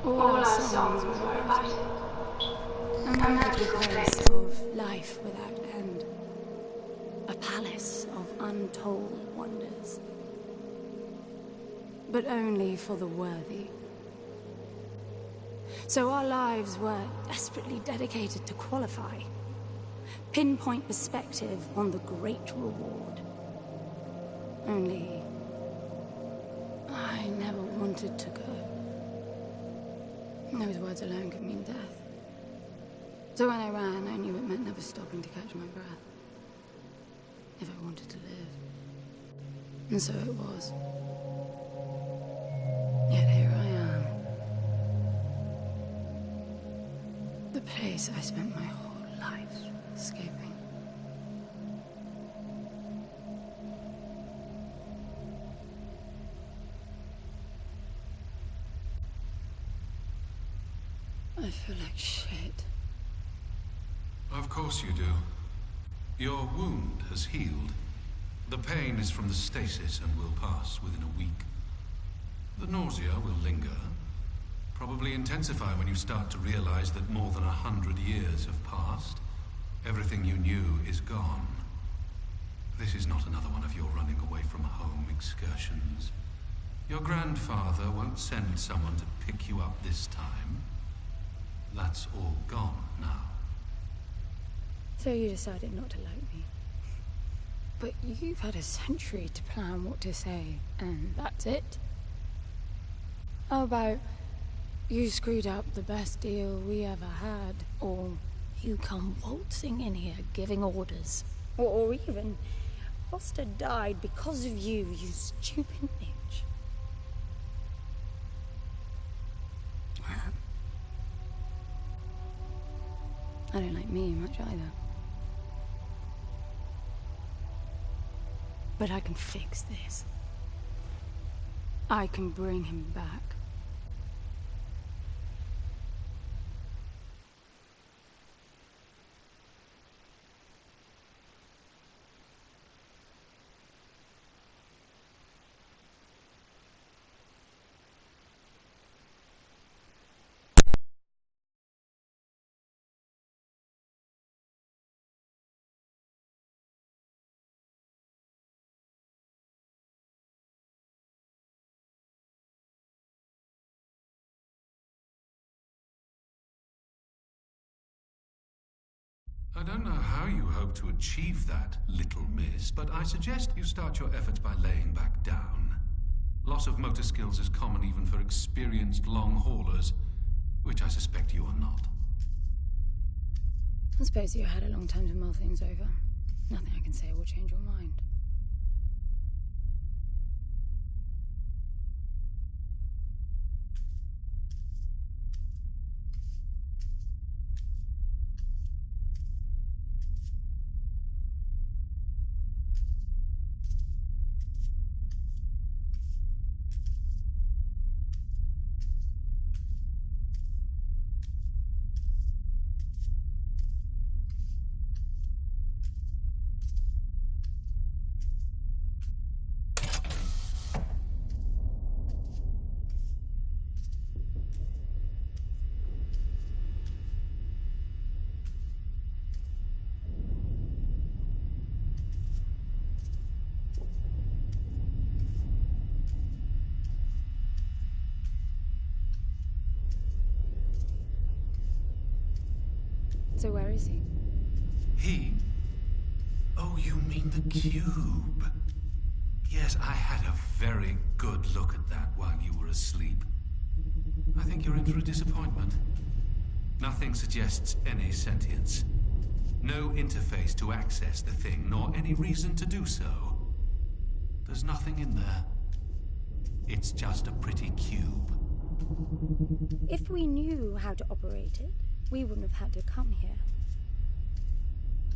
All our songs were about a magical place of life without end. A palace of untold wonders. But only for the worthy. So our lives were desperately dedicated to qualify. Pinpoint perspective on the great reward. Only I never wanted to go. Those words alone could mean death. So when I ran, I knew it meant never stopping to catch my breath. If I wanted to live. And so it was. Yet here I am. The place I spent my whole life escaping. I feel like shit. Of course you do. Your wound has healed. The pain is from the stasis and will pass within a week. The nausea will linger. Probably intensify when you start to realize that more than 100 years have passed. Everything you knew is gone. This is not another one of your running away from home excursions. Your grandfather won't send someone to pick you up this time. That's all gone now. So you decided not to like me. But you've had a century to plan what to say, and that's it? How about you screwed up the best deal we ever had, or you come waltzing in here giving orders, or even Foster died because of you, you stupid bitch. I don't like me much either. But I can fix this. I can bring him back. I don't know how you hope to achieve that, little miss, but I suggest you start your efforts by laying back down. Loss of motor skills is common even for experienced long haulers, which I suspect you are not. I suppose you had a long time to mull things over. Nothing I can say will change your mind. So where is he? He? Oh, you mean the cube. Yes, I had a very good look at that while you were asleep. I think you're in for a disappointment. Nothing suggests any sentience. No interface to access the thing, nor any reason to do so. There's nothing in there. It's just a pretty cube. If we knew how to operate it, we wouldn't have had to come here.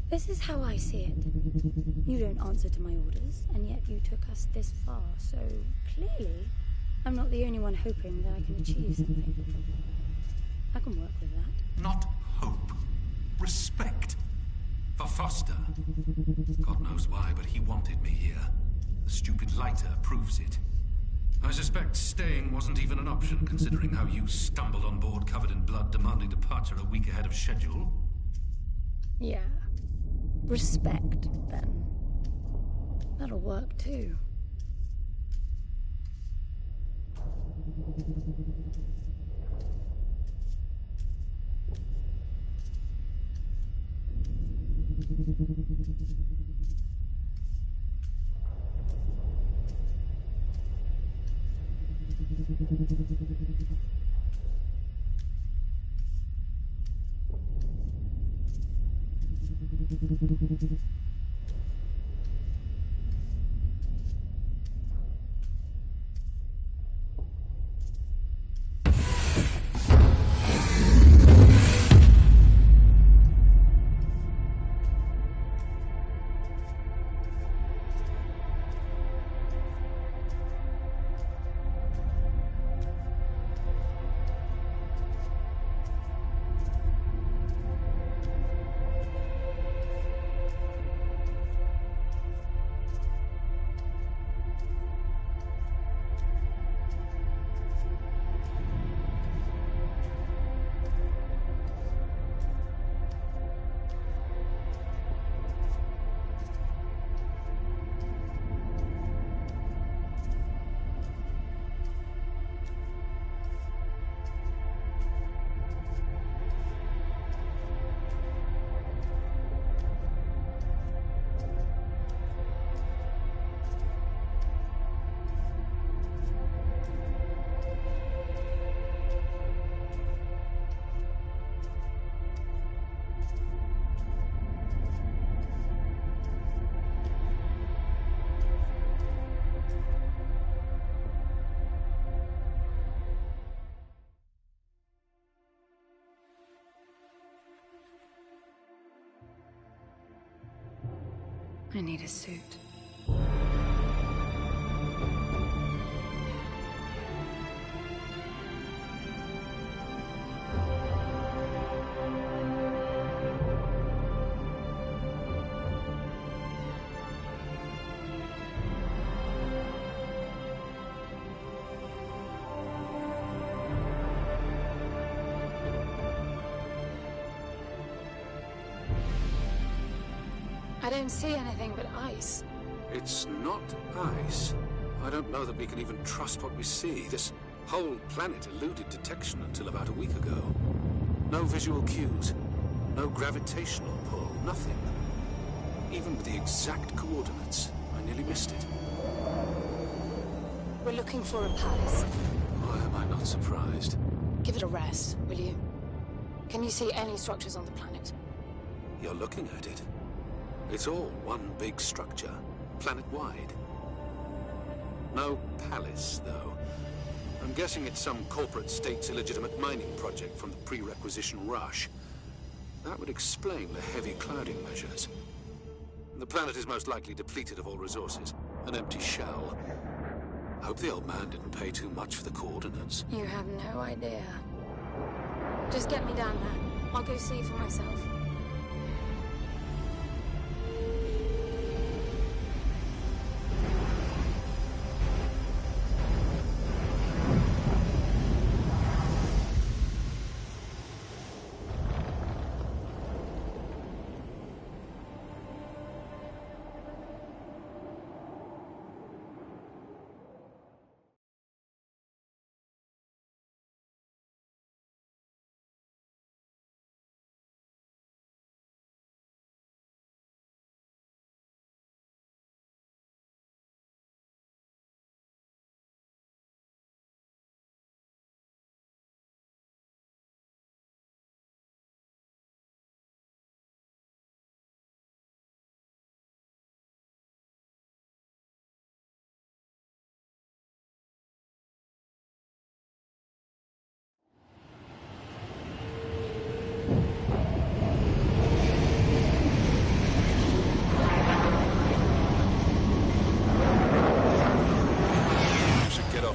This is how I see it. You don't answer to my orders, and yet you took us this far, so clearly I'm not the only one hoping that I can achieve something. I can work with that. Not hope. Respect. For Foster. God knows why, but he wanted me here. The stupid lighter proves it. I suspect staying wasn't even an option, considering how you stumbled on board covered in blood, demanding departure a week ahead of schedule. Yeah. Respect, then. That'll work, too. I need a suit. I don't see anything but ice. It's not ice. I don't know that we can even trust what we see. This whole planet eluded detection until about a week ago. No visual cues, no gravitational pull, nothing. Even with the exact coordinates, I nearly missed it. We're looking for a palace. Why am I not surprised? Give it a rest, will you? Can you see any structures on the planet? You're looking at it. It's all one big structure, planet-wide. No palace, though. I'm guessing it's some corporate state's illegitimate mining project from the pre-requisition rush. That would explain the heavy clouding measures. The planet is most likely depleted of all resources. An empty shell. Hope the old man didn't pay too much for the coordinates. You have no idea. Just get me down there. I'll go see for myself.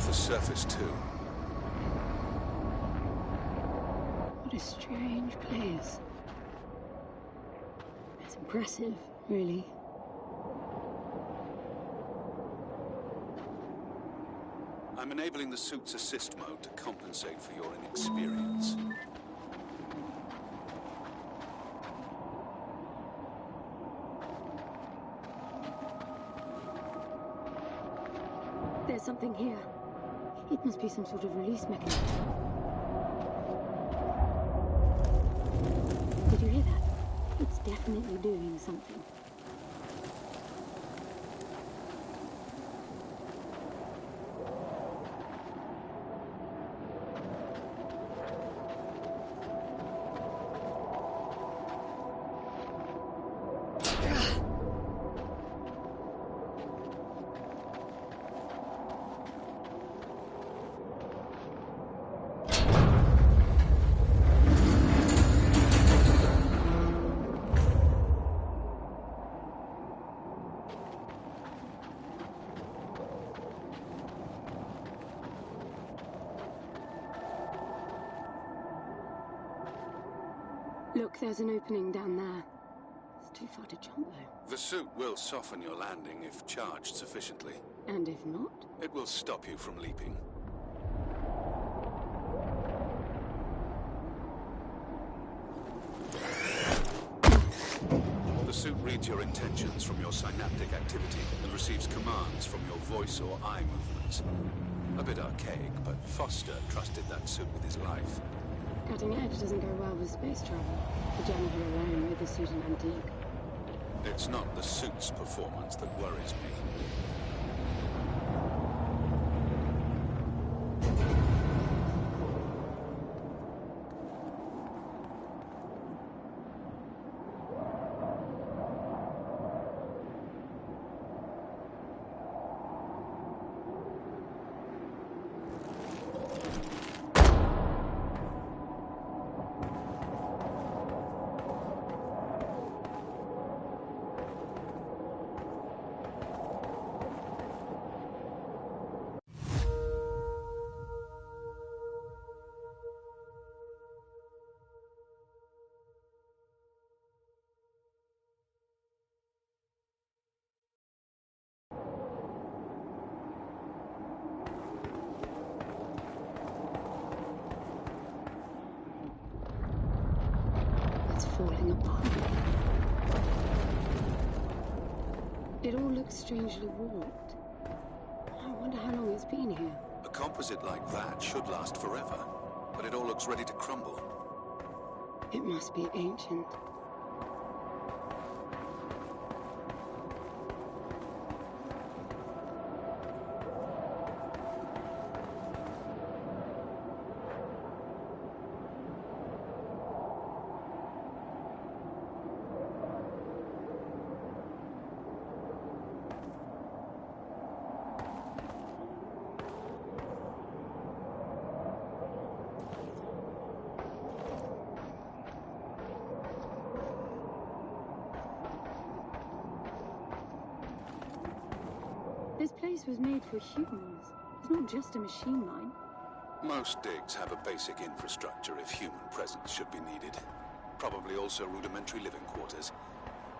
off the surface too. What a strange place. It's impressive, really. I'm enabling the suit's assist mode to compensate for your inexperience. There's something here. It must be some sort of release mechanism. Did you hear that? It's definitely doing something. Look, there's an opening down there. It's too far to jump, though. The suit will soften your landing if charged sufficiently. And if not? It will stop you from leaping. The suit reads your intentions from your synaptic activity and receives commands from your voice or eye movements. A bit archaic, but Foster trusted that suit with his life. Cutting edge doesn't go well with space travel. The Janitor alone made the suit an antique. It's not the suit's performance that worries me. It's falling apart. It all looks strangely warped. I wonder how long it's been here. A composite like that should last forever, but it all looks ready to crumble. It must be ancient. This place was made for humans. It's not just a machine line. Most digs have a basic infrastructure if human presence should be needed. Probably also rudimentary living quarters.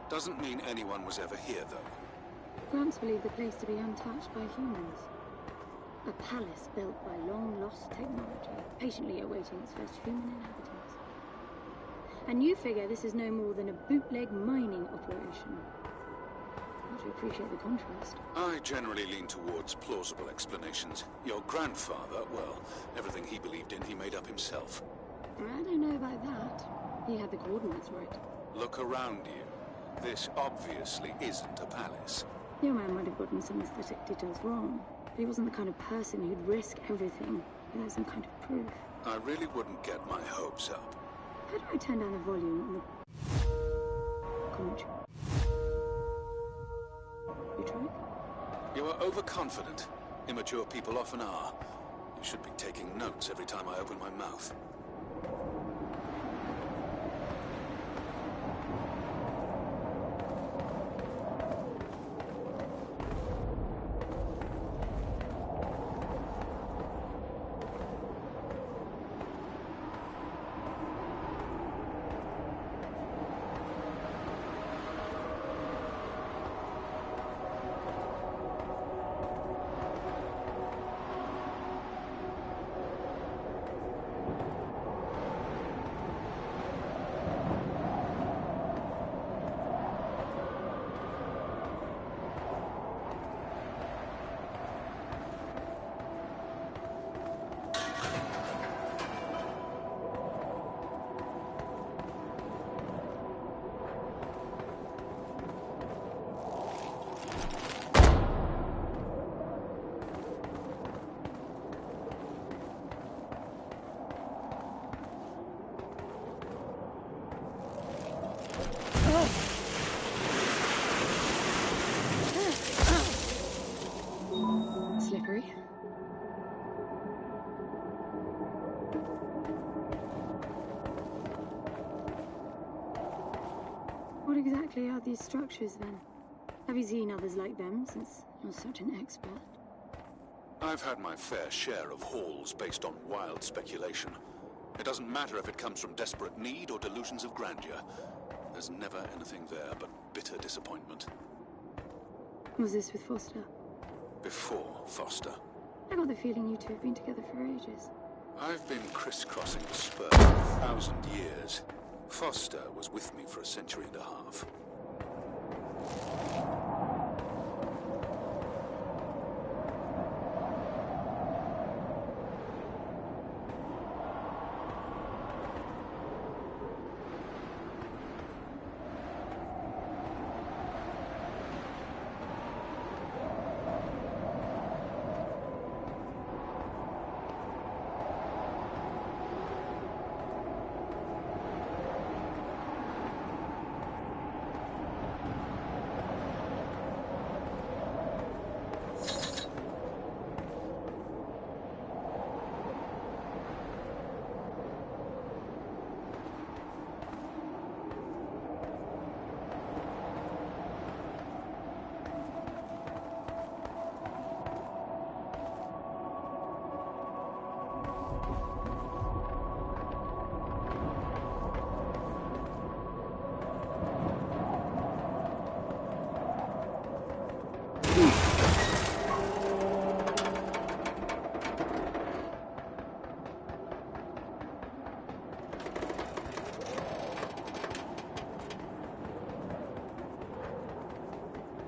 Doesn't mean anyone was ever here, though. Gramps believed the place to be untouched by humans. A palace built by long-lost technology, patiently awaiting its first human inhabitants. And you figure this is no more than a bootleg mining operation. Not to appreciate the contrast. I generally lean towards plausible explanations. Your grandfather, well, everything he believed in he made up himself. I don't know about that. He had the coordinates right. Look around you. This obviously isn't a palace. Your man might have gotten some aesthetic details wrong, but he wasn't the kind of person who'd risk everything without some kind of proof. I really wouldn't get my hopes up. How do I turn down the volume on the commentary? You tried? You are overconfident. Immature people often are. You should be taking notes every time I open my mouth. exactly are these structures, then? Have you seen others like them, since you're such an expert? I've had my fair share of halls based on wild speculation. It doesn't matter if it comes from desperate need or delusions of grandeur. There's never anything there but bitter disappointment. Was this with Foster? Before Foster. I got the feeling you two have been together for ages. I've been crisscrossing the spur for 1,000 years. Foster was with me for a century and a half.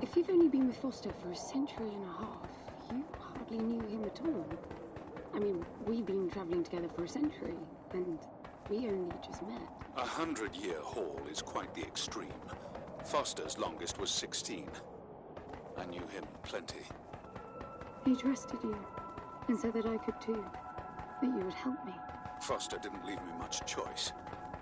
If you've only been with Foster for a century and a half, you hardly knew him at all. I mean, we've been traveling together for a century, and we only just met. 100-year haul is quite the extreme. Foster's longest was 16. I knew him plenty. He trusted you, and said that I could too, that you would help me. Foster didn't leave me much choice.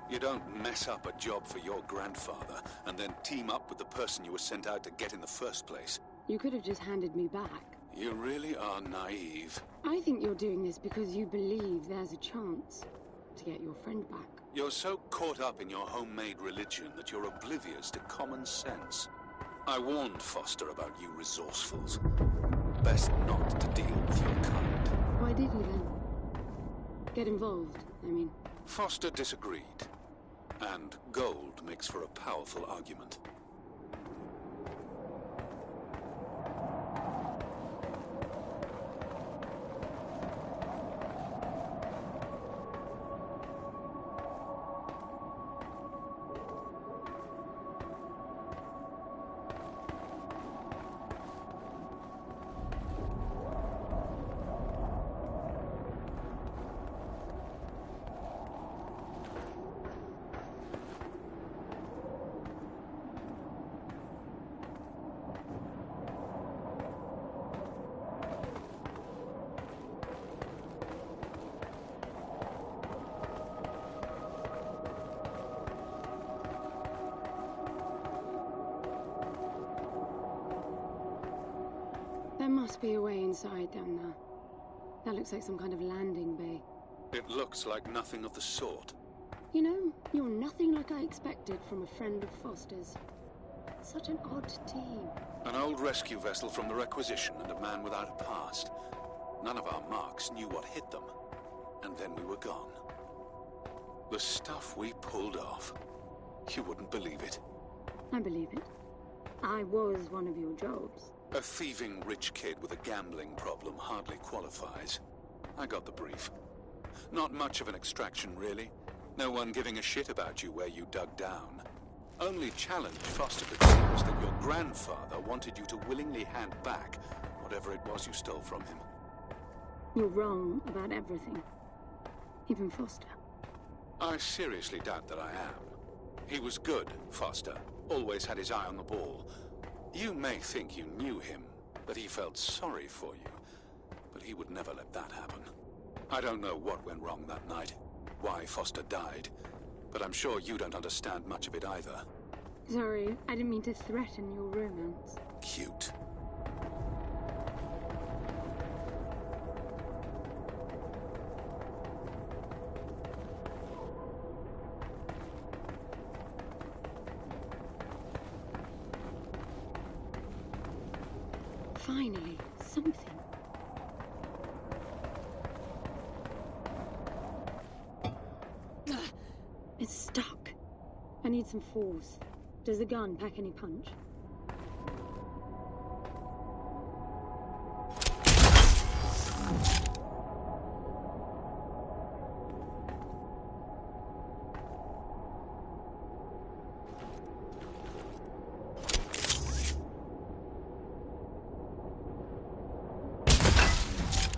You don't mess up a job for your grandfather and then team up with the person you were sent out to get in the first place. You could have just handed me back. You really are naive. I think you're doing this because you believe there's a chance to get your friend back. You're so caught up in your homemade religion that you're oblivious to common sense. I warned Foster about you resourcefuls. Best not to deal with your kind. Why did you then? Get involved, I mean. Foster disagreed. And gold makes for a powerful argument. There must be a way inside down there. That looks like some kind of landing bay. It looks like nothing of the sort. You know, you're nothing like I expected from a friend of Foster's. Such an odd team. An old rescue vessel from the Requisition and a man without a past. None of our marks knew what hit them. And then we were gone. The stuff we pulled off. You wouldn't believe it. I believe it. I was one of your jobs. A thieving rich kid with a gambling problem hardly qualifies. I got the brief. Not much of an extraction, really. No one giving a shit about you where you dug down. Only challenge Foster could see was that your grandfather wanted you to willingly hand back whatever it was you stole from him. You're wrong about everything. Even Foster. I seriously doubt that I am. He was good, Foster. Always had his eye on the ball. You may think you knew him, that he felt sorry for you, but he would never let that happen. I don't know what went wrong that night, why Foster died, but I'm sure you don't understand much of it either. Sorry, I didn't mean to threaten your romance. Cute. It's stuck. I need some force. Does the gun pack any punch?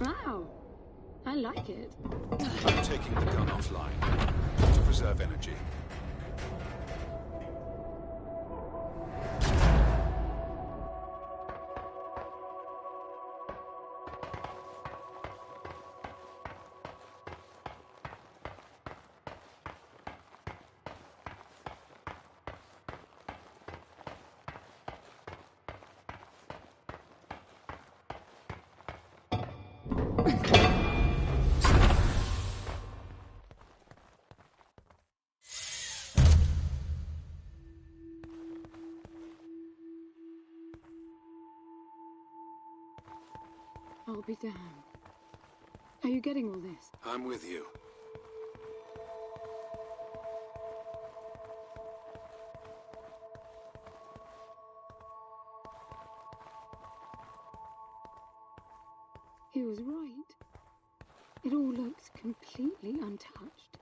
Wow, I like it. I'm taking the gun offline to preserve energy. I'll be damned. Are you getting all this? I'm with you. He was right. It all looks completely untouched.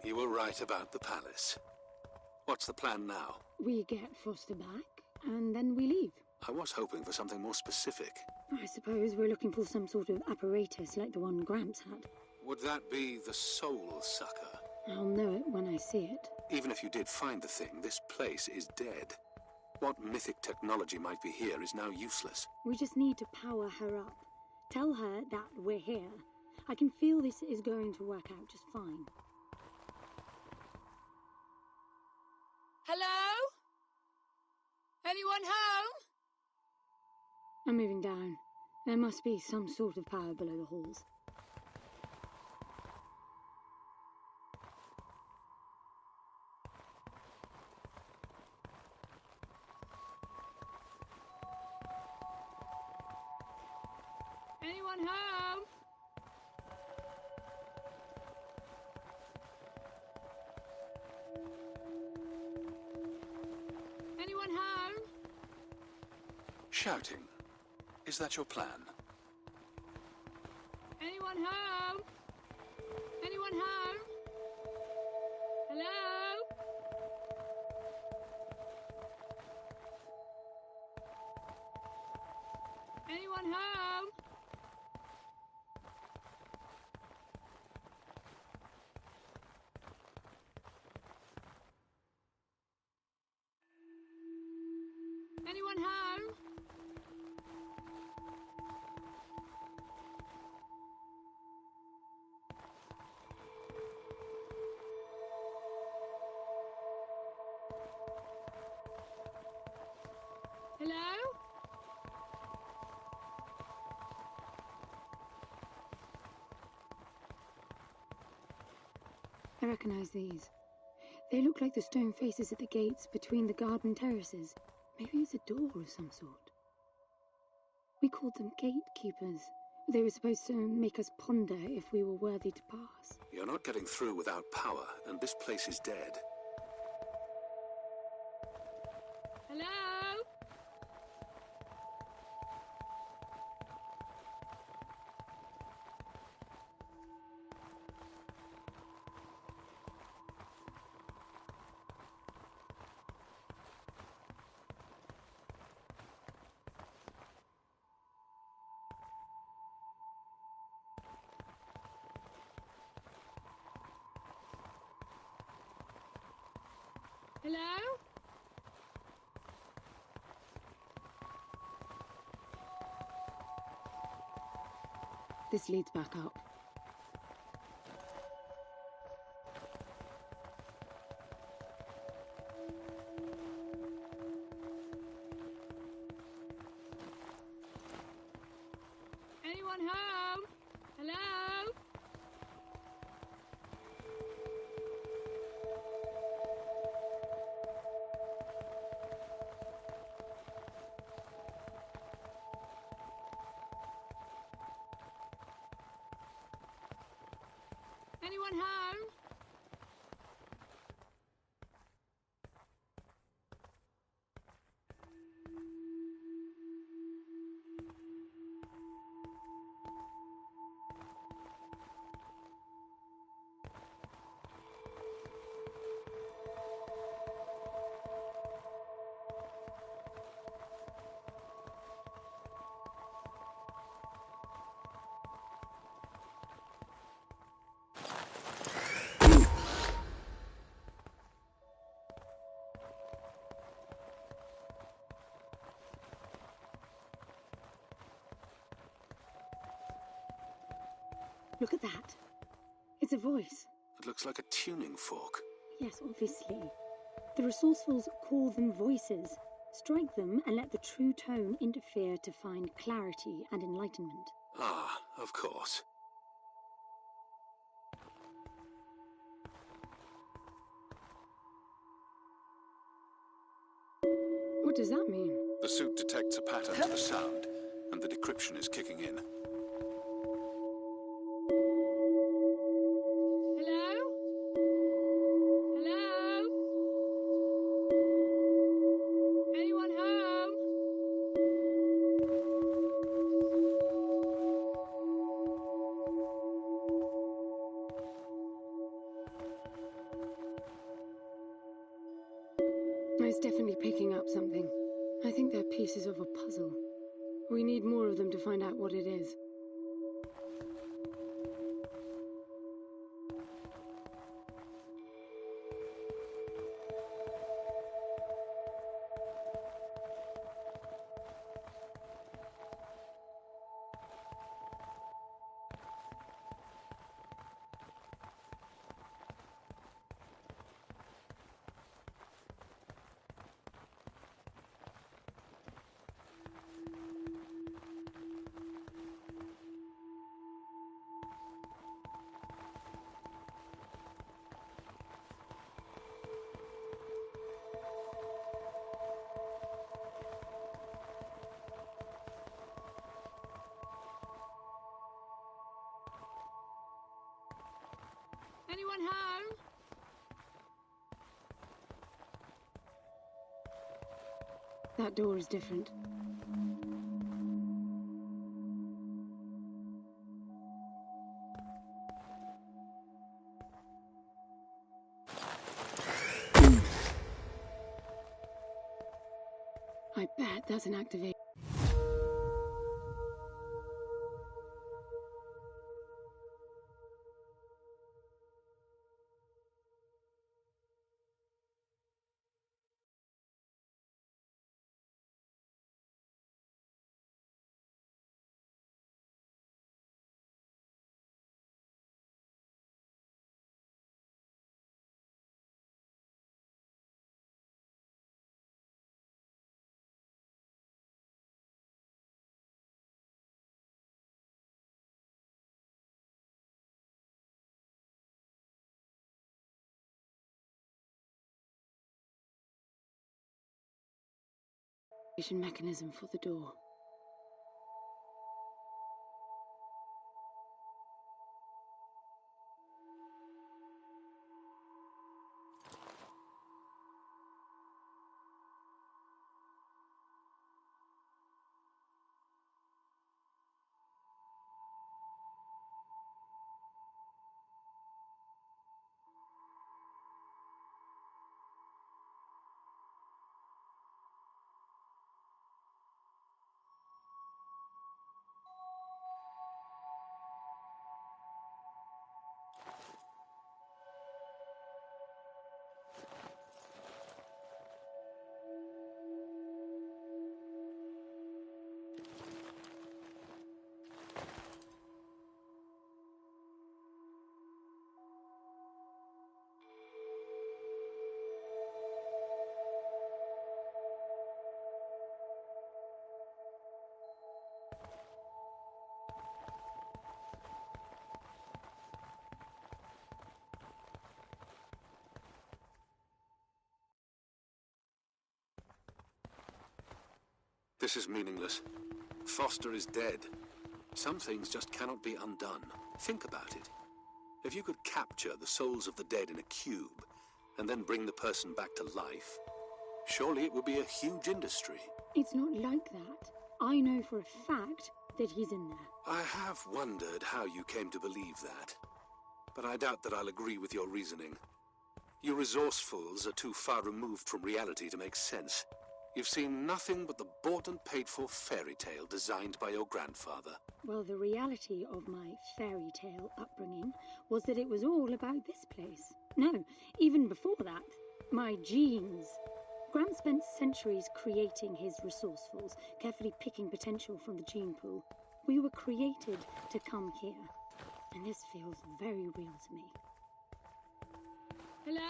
You were right about the palace. What's the plan now? We get Foster back, and then we leave. I was hoping for something more specific. I suppose we're looking for some sort of apparatus like the one Gramps had. Would that be the Soul Sucker? I'll know it when I see it. Even if you did find the thing, this place is dead. What mythic technology might be here is now useless. We just need to power her up. Tell her that we're here. I can feel this is going to work out just fine. Hello? Anyone home? I'm moving down. There must be some sort of power below the halls. Anyone home? Anyone home? Shouting. Is that your plan? Anyone home? Anyone home? Hello? Anyone Anyone home? Anyone home? Hello? I recognize these. They look like the stone faces at the gates between the garden terraces. Maybe it's a door of some sort. We called them gatekeepers. They were supposed to make us ponder if we were worthy to pass. You're not getting through without power, and this place is dead. Hello? Hello? This leads back up. Anyone home? Hello? Anyone home? Look at that. It's a voice. It looks like a tuning fork. Yes, obviously. The resourcefuls call them voices. Strike them and let the true tone interfere to find clarity and enlightenment. Ah, of course. What does that mean? The suit detects a pattern to the sound, and the decryption is kicking in. Hello? Hello? Anyone home? It's definitely picking up something. I think they're pieces of a puzzle. We need more of them to find out what it is. Anyone home? That door is different. I bet that's an activation. Mechanism for the door. This is meaningless. Foster is dead. Some things just cannot be undone. Think about it. If you could capture the souls of the dead in a cube, and then bring the person back to life, surely it would be a huge industry. It's not like that. I know for a fact that he's in there. I have wondered how you came to believe that, but I doubt that I'll agree with your reasoning. You resourcefuls are too far removed from reality to make sense. You've seen nothing but the bought and paid for fairy tale designed by your grandfather. Well, the reality of my fairy tale upbringing was that it was all about this place. No, even before that, my genes. Graham spent centuries creating his resourcefuls, carefully picking potential from the gene pool. We were created to come here, and this feels very real to me. Hello?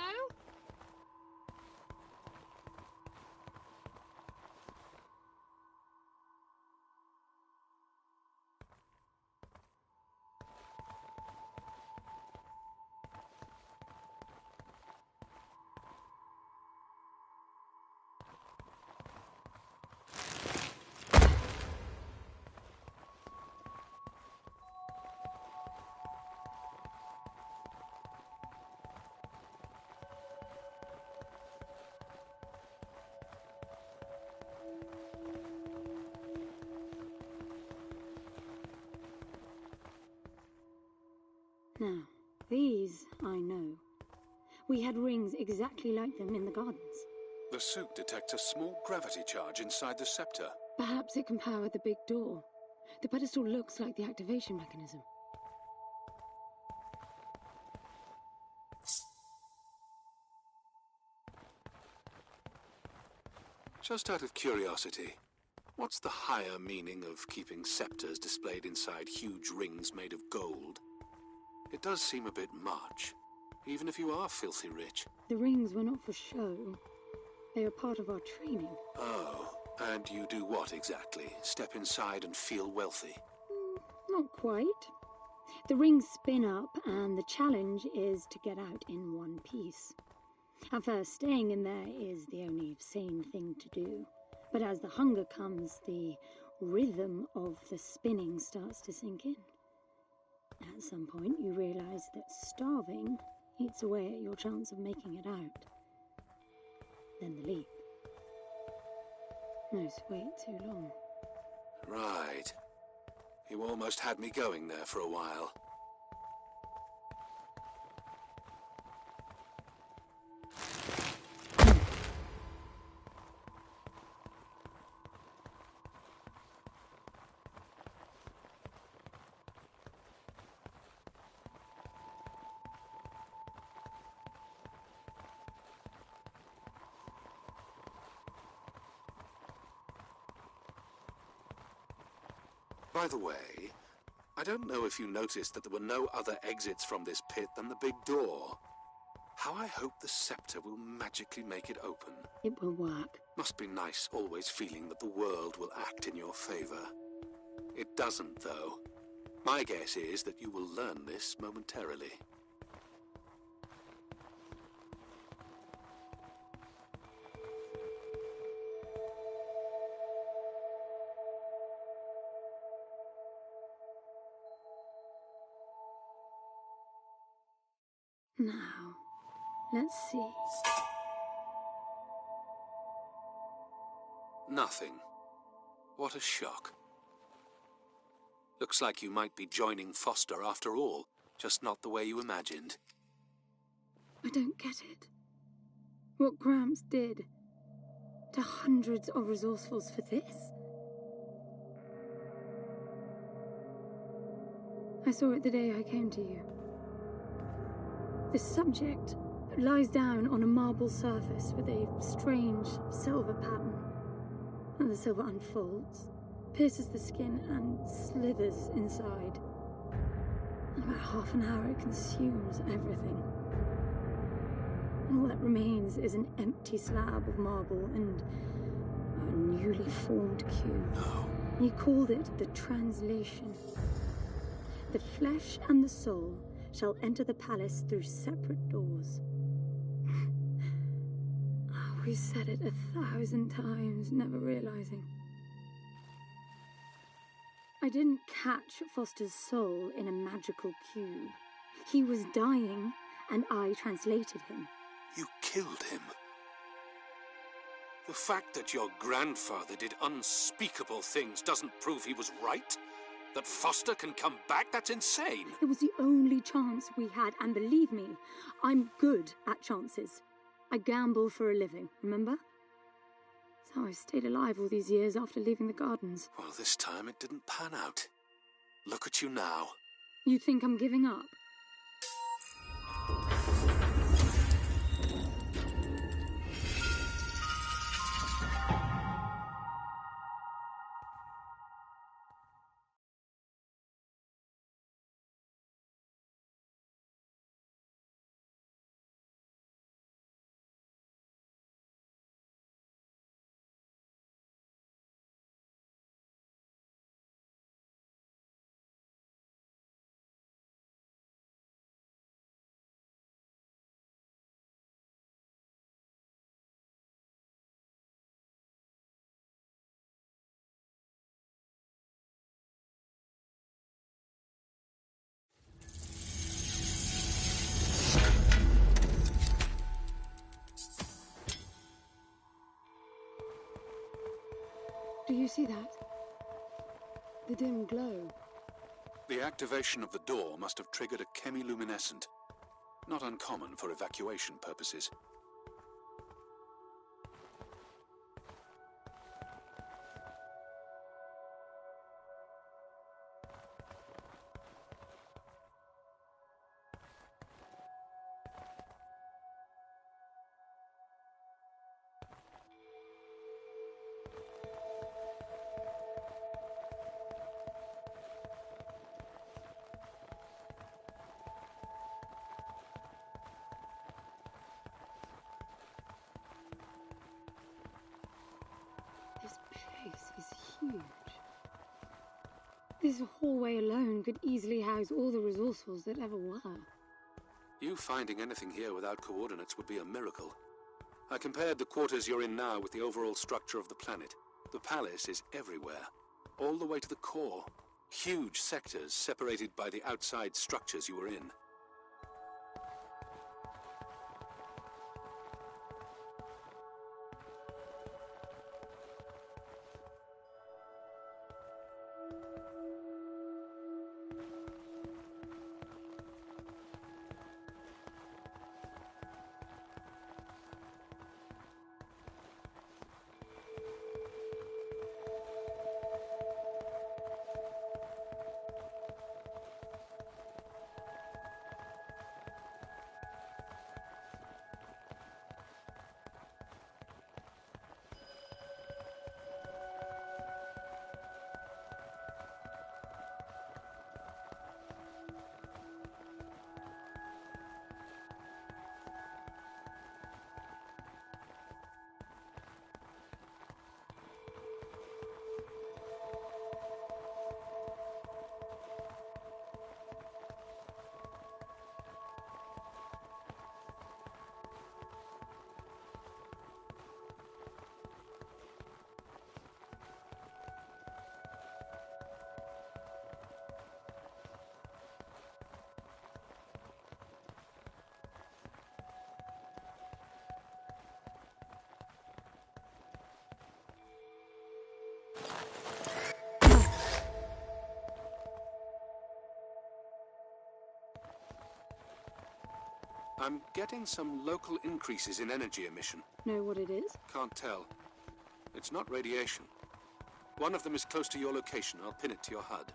Now, these I know. We had rings exactly like them in the gardens. The suit detects a small gravity charge inside the scepter. Perhaps it can power the big door. The pedestal looks like the activation mechanism. Just out of curiosity, what's the higher meaning of keeping scepters displayed inside huge rings made of gold? It does seem a bit much, even if you are filthy rich. The rings were not for show. They are part of our training. Oh, and you do what exactly? Step inside and feel wealthy? Not quite. The rings spin up, and the challenge is to get out in one piece. At first, staying in there is the only sane thing to do. But as the hunger comes, the rhythm of the spinning starts to sink in. At some point, you realize that starving eats away at your chance of making it out. Then the leap. No, wait too long. Right. You almost had me going there for a while. By the way, I don't know if you noticed that there were no other exits from this pit than the big door. How I hope the scepter will magically make it open. It will work. Must be nice always feeling that the world will act in your favor. It doesn't, though. My guess is that you will learn this momentarily. Let's see. Nothing. What a shock. Looks like you might be joining Foster after all, just not the way you imagined. I don't get it. What Gramps did to hundreds of resourcefuls for this? I saw it the day I came to you. The subject lies down on a marble surface with a strange silver pattern. And the silver unfolds, pierces the skin, and slithers inside. In about half an hour, it consumes everything. And all that remains is an empty slab of marble and a newly formed cube. No. He called it the translation. The flesh and the soul shall enter the palace through separate doors. We said it 1,000 times, never realizing. I didn't catch Foster's soul in a magical cube. He was dying, and I translated him. You killed him. The fact that your grandfather did unspeakable things doesn't prove he was right? That Foster can come back? That's insane! It was the only chance we had, and believe me, I'm good at chances. I gamble for a living, remember? That's how I stayed alive all these years after leaving the gardens. Well, this time it didn't pan out. Look at you now. You think I'm giving up? Do you see that? The dim glow. The activation of the door must have triggered a chemiluminescent. Not uncommon for evacuation purposes. This place is huge. This hallway alone could easily house all the resourcefuls that ever were. You finding anything here without coordinates would be a miracle. I compared the quarters you're in now with the overall structure of the planet. The palace is everywhere, all the way to the core. Huge sectors separated by the outside structures you were in. I'm getting some local increases in energy emission. Know what it is? Can't tell. It's not radiation. One of them is close to your location. I'll pin it to your HUD.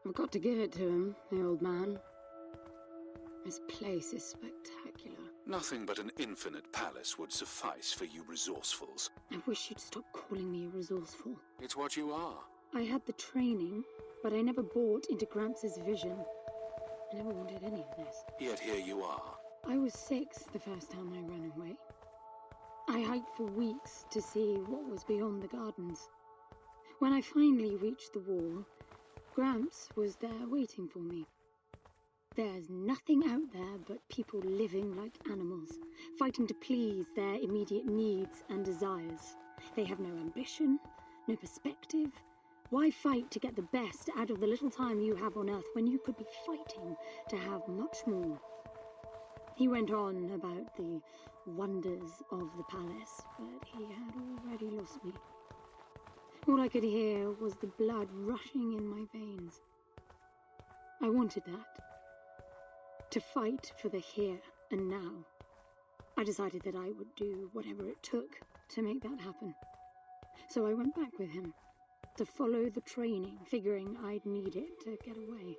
I've got to give it to him, the old man. This place is spectacular. Nothing but an infinite palace would suffice for you resourcefuls. I wish you'd stop calling me resourceful. It's what you are. I had the training, but I never bought into Gramps' vision. I never wanted any of this. Yet here you are. I was 6 the first time I ran away. I hiked for weeks to see what was beyond the gardens. When I finally reached the wall, Gramps was there waiting for me. There's nothing out there but people living like animals, fighting to please their immediate needs and desires. They have no ambition, no perspective. Why fight to get the best out of the little time you have on Earth when you could be fighting to have much more? He went on about the wonders of the palace, but he had already lost me. All I could hear was the blood rushing in my veins. I wanted that. To fight for the here and now. I decided that I would do whatever it took to make that happen. So I went back with him, to follow the training, figuring I'd need it to get away.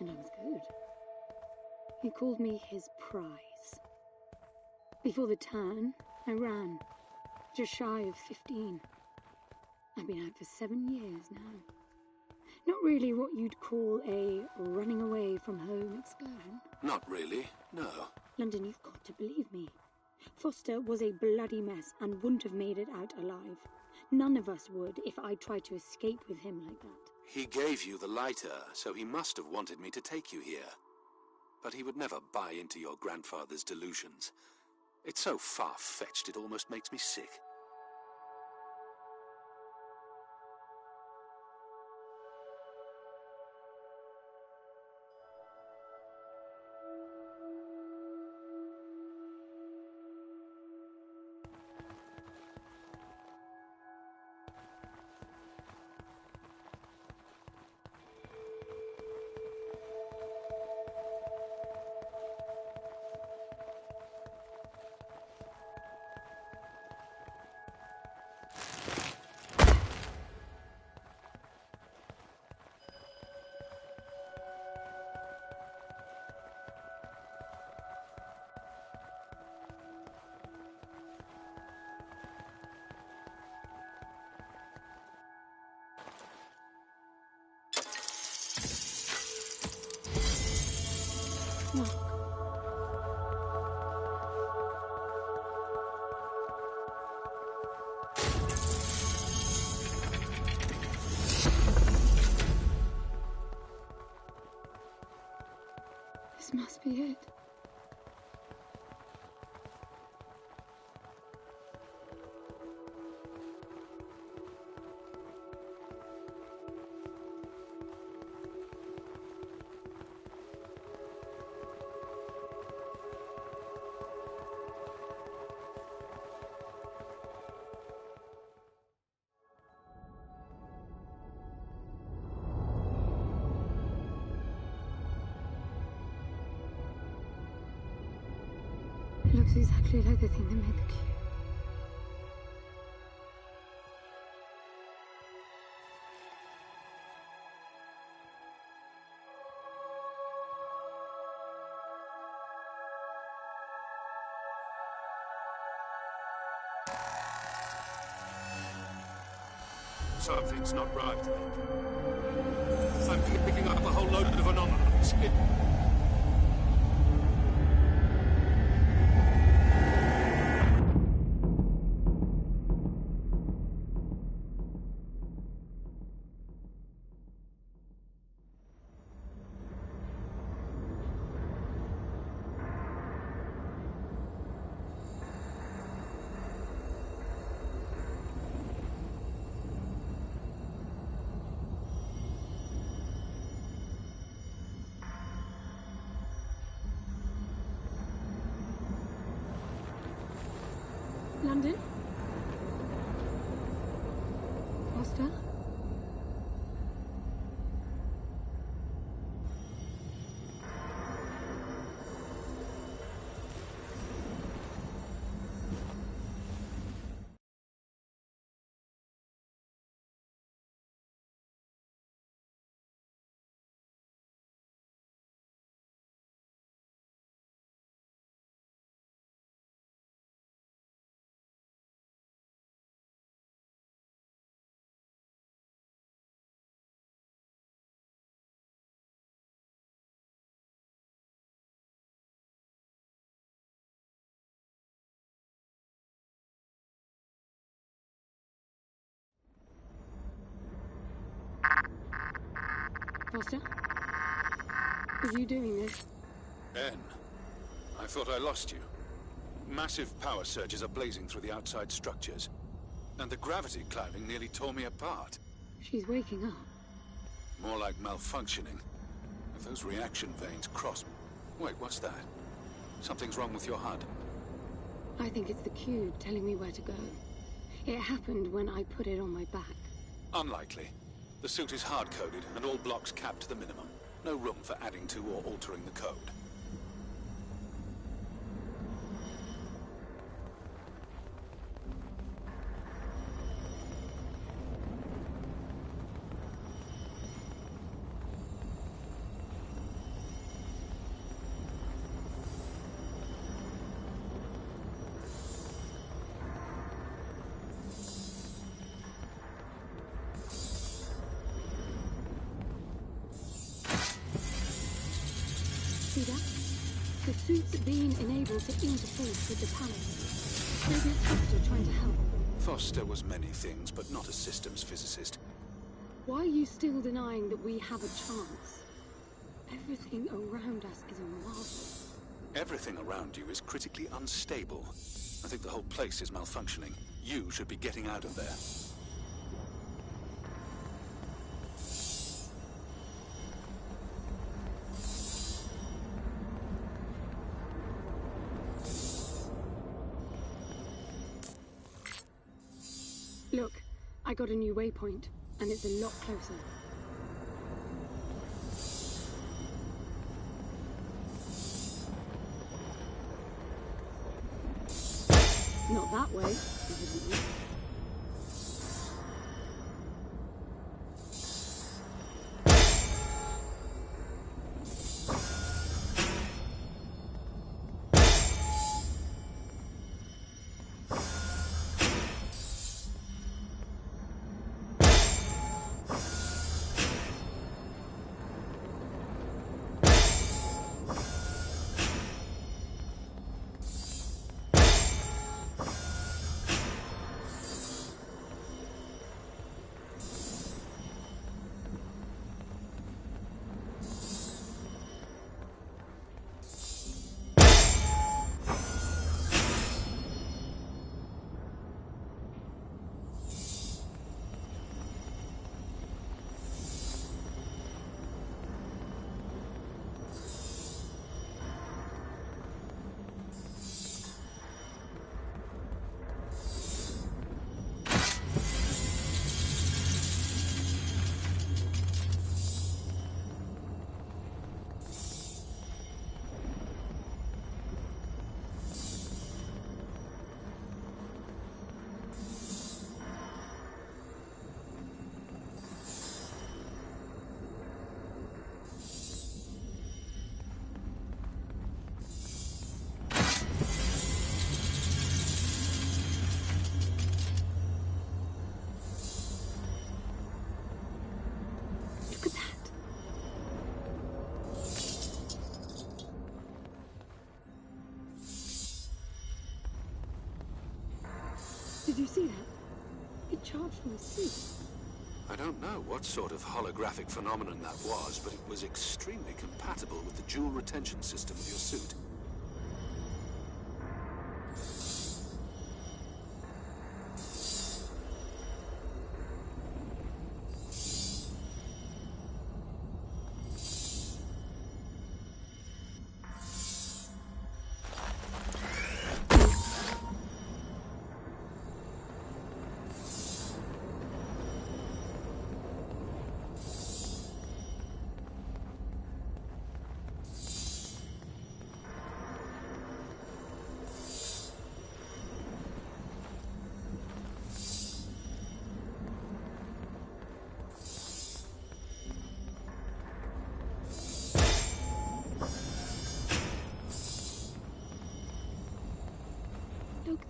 And I was good. He called me his prize. Before the turn, I ran, just shy of 15. I've been out for 7 years now. Not really what you'd call a running away from home excursion. Not really, no. London, you've got to believe me. Foster was a bloody mess and wouldn't have made it out alive. None of us would if I tried to escape with him like that. He gave you the lighter, so he must have wanted me to take you here. But he would never buy into your grandfather's delusions. It's so far-fetched it almost makes me sick. This must be it. It looks exactly like the thing that made the cube. Something's not right. I'm picking up a whole load of anomalies. Brandon? Foster? Foster? Are you doing this? Ben, I thought I lost you. Massive power surges are blazing through the outside structures. And the gravity clouding nearly tore me apart. She's waking up. More like malfunctioning. If those reaction veins cross... Wait, what's that? Something's wrong with your HUD. I think it's the cube telling me where to go. It happened when I put it on my back. Unlikely. The suit is hard-coded and all blocks capped to the minimum. No room for adding to or altering the code. See that? The suit's being enabled to interface with the palace. Maybe it's Foster trying to help. Foster was many things, but not a systems physicist. Why are you still denying that we have a chance? Everything around us is a marvel. Everything around you is critically unstable. I think the whole place is malfunctioning. You should be getting out of there. Look, I got a new waypoint, and it's a lot closer. Not that way, evidently. Look at that. Did you see that? It charged from the suit. I don't know what sort of holographic phenomenon that was, but it was extremely compatible with the dual retention system of your suit.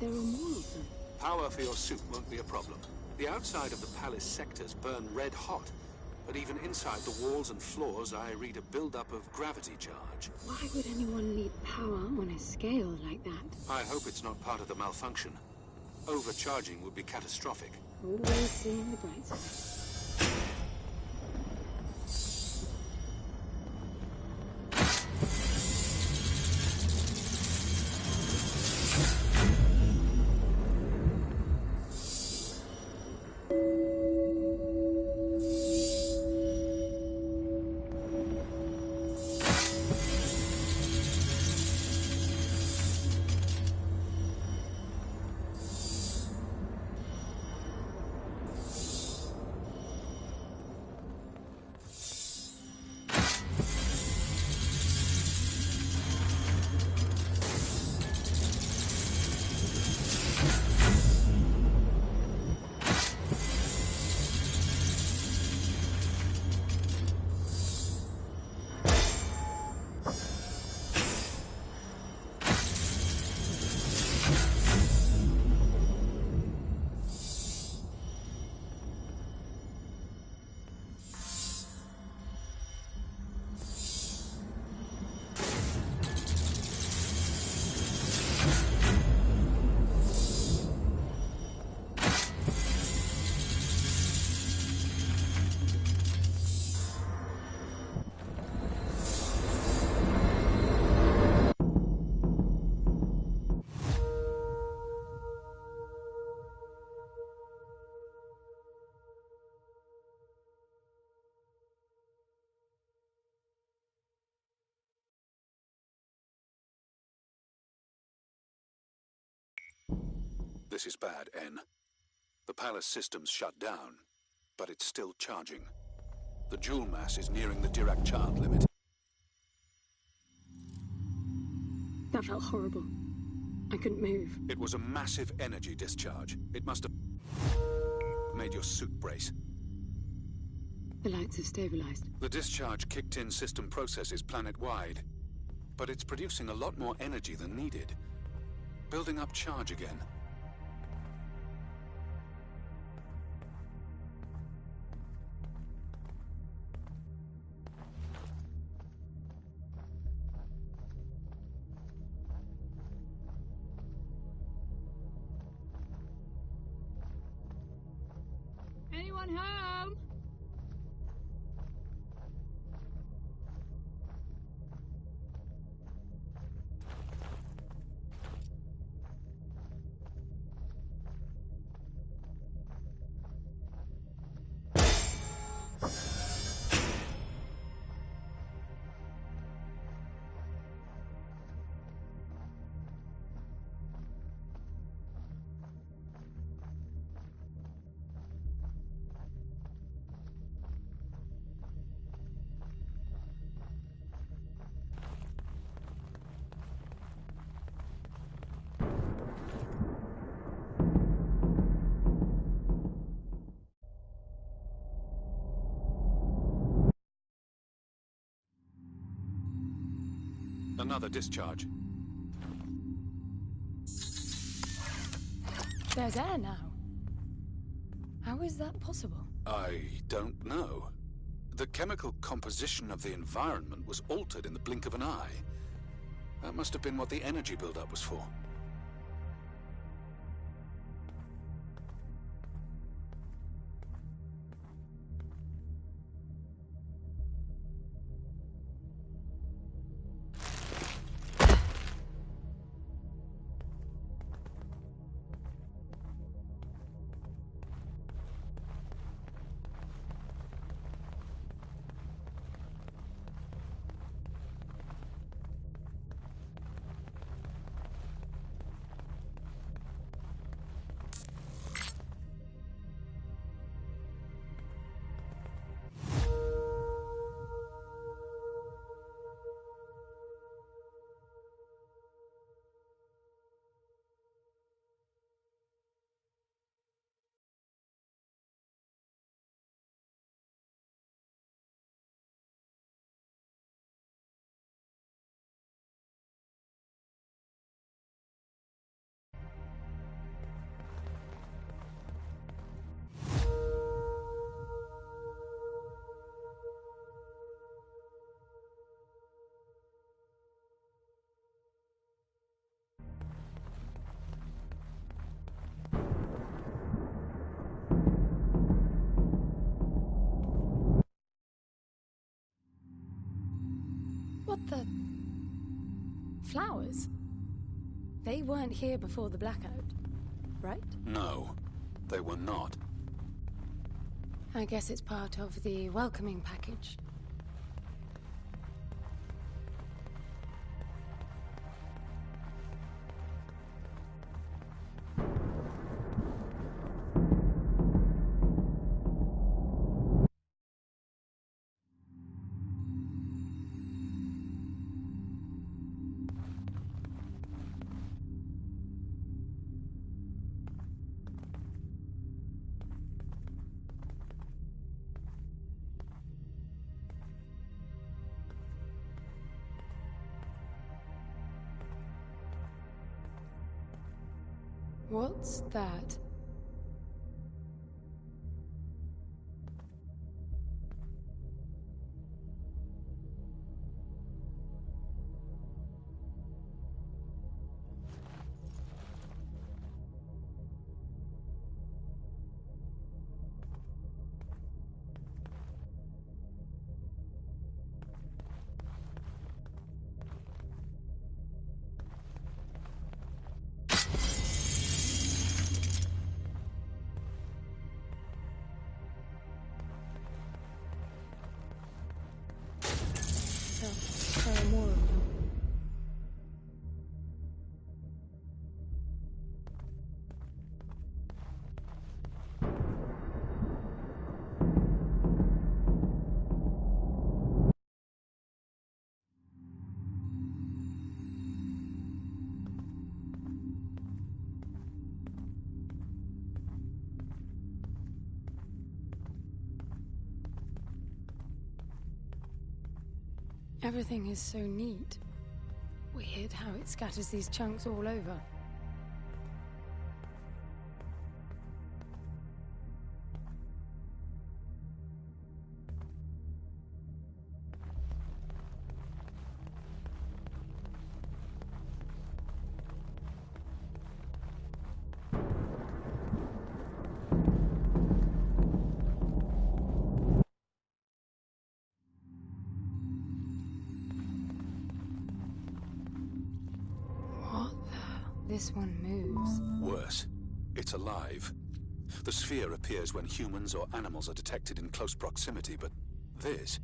There are more of them. Power for your suit won't be a problem. The outside of the palace sectors burn red hot, but even inside the walls and floors I read a build-up of gravity charge. Why would anyone need power on a scale like that? I hope it's not part of the malfunction. Overcharging would be catastrophic. Always seeing the bright side. This is bad, N. The palace system's shut down, but it's still charging. The jewel mass is nearing the Dirac child limit. That felt horrible. I couldn't move. It was a massive energy discharge. It must have made your suit brace. The lights have stabilized. The discharge kicked in system processes planet-wide, but it's producing a lot more energy than needed. Building up charge again. Anyone home? Another discharge. There's air now. How is that possible? I don't know. The chemical composition of the environment was altered in the blink of an eye. That must have been what the energy buildup was for. What the... Flowers? They weren't here before the blackout, right? No, they were not. I guess it's part of the welcoming package. What's that? There are more of them. Everything is so neat. Weird how it scatters these chunks all over. This one moves. Worse, it's alive. The sphere appears when humans or animals are detected in close proximity, but this...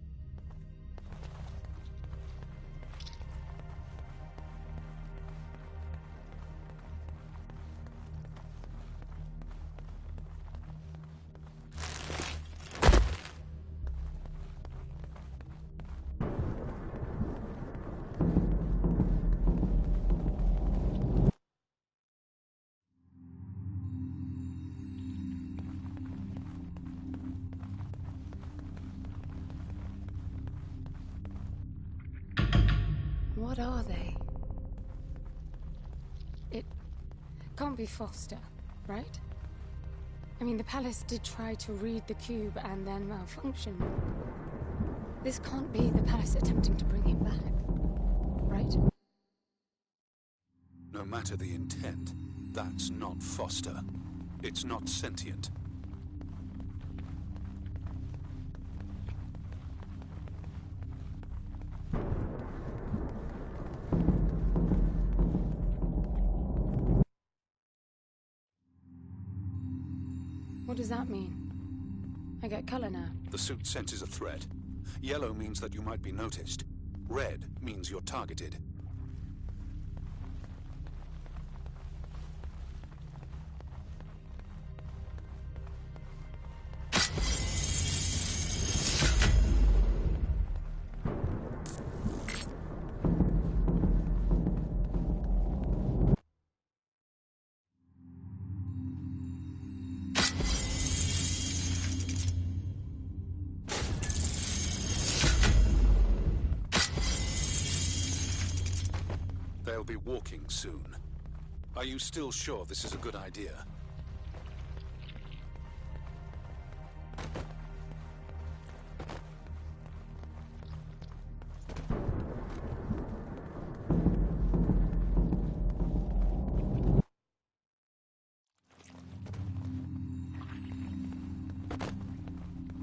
What are they? It can't be Foster, right? I mean, the palace did try to read the cube and then malfunction. This can't be the palace attempting to bring him back, right? No matter the intent, that's not Foster. It's not sentient. What does that mean? I get color now. The suit senses a threat. Yellow means that you might be noticed. Red means you're targeted. They'll be walking soon. Are you still sure this is a good idea?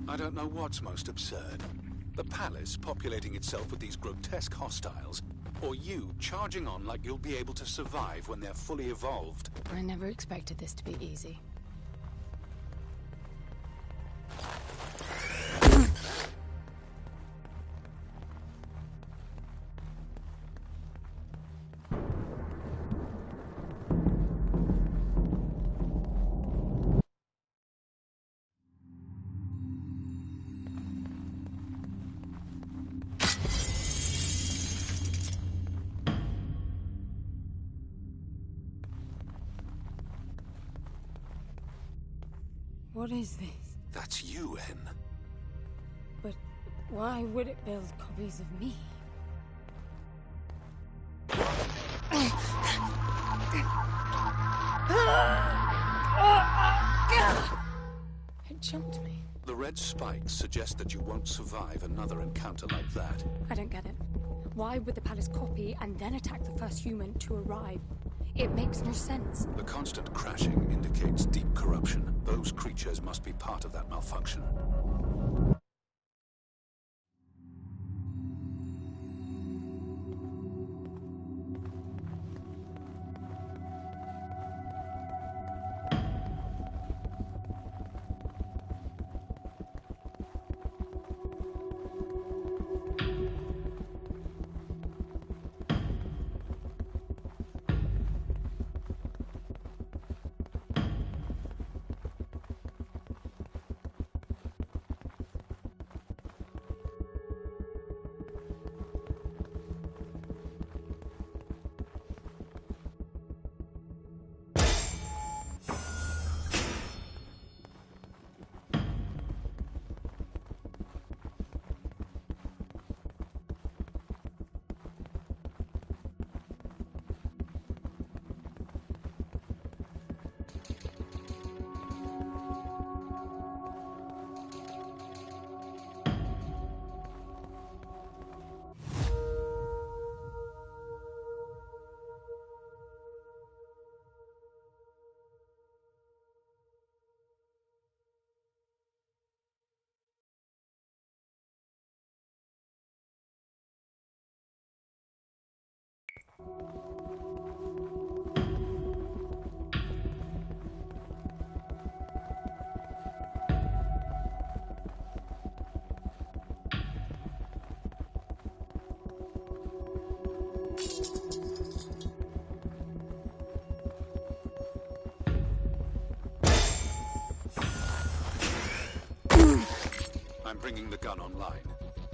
I don't know what's most absurd. The palace populating itself with these grotesque hostiles, or you charging on like you'll be able to survive when they're fully evolved? I never expected this to be easy. What is this? That's you, En. But why would it build copies of me? It jumped me. The red spikes suggest that you won't survive another encounter like that. I don't get it. Why would the palace copy and then attack the first human to arrive? It makes no sense. The constant crashing indicates deep corruption. Those creatures must be part of that malfunction. I'm bringing the gun online.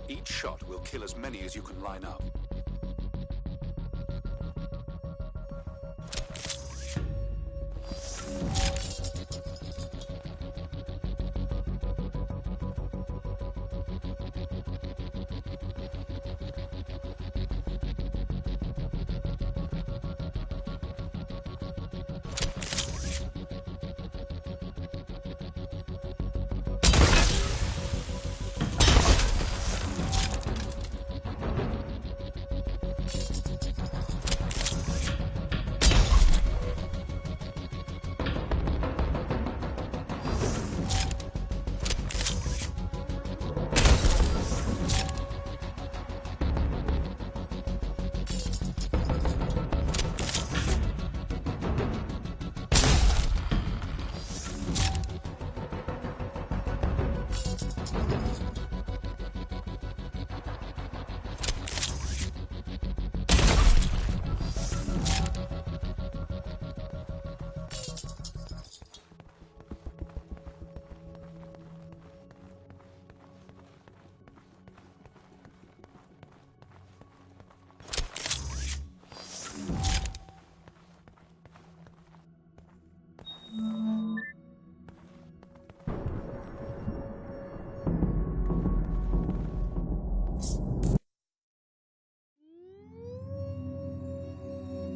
Each shot will kill as many as you can line up.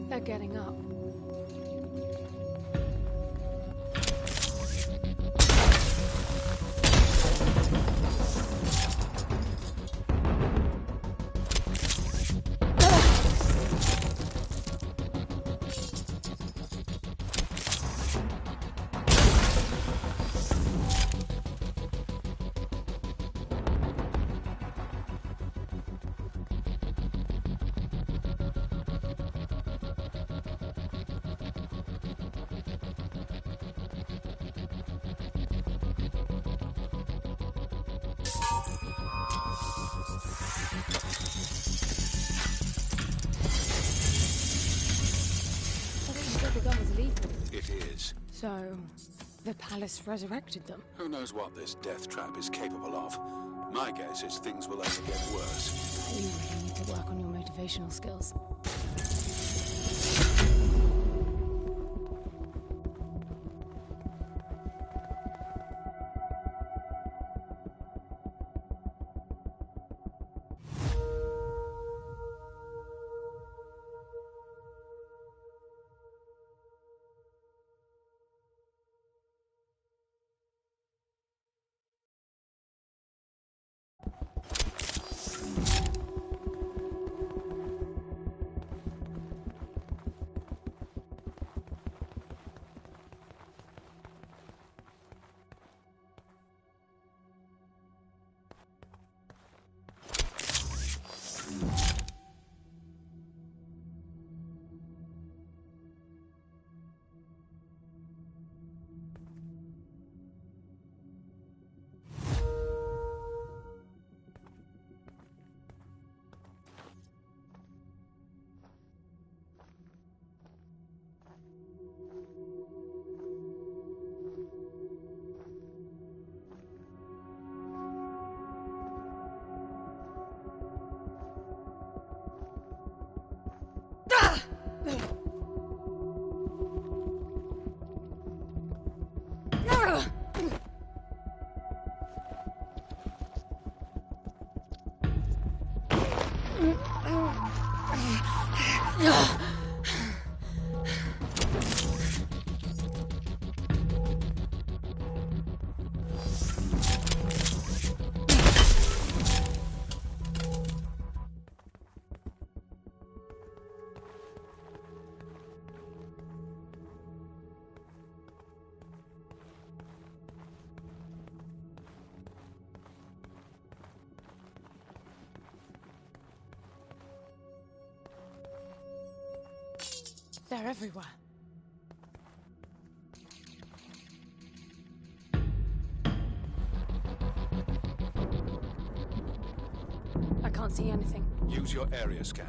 They're getting up. is. So, the palace resurrected them? Who knows what this death trap is capable of? My guess is things will only get worse. You really need to work on your motivational skills. They're everywhere. I can't see anything. Use your area scan.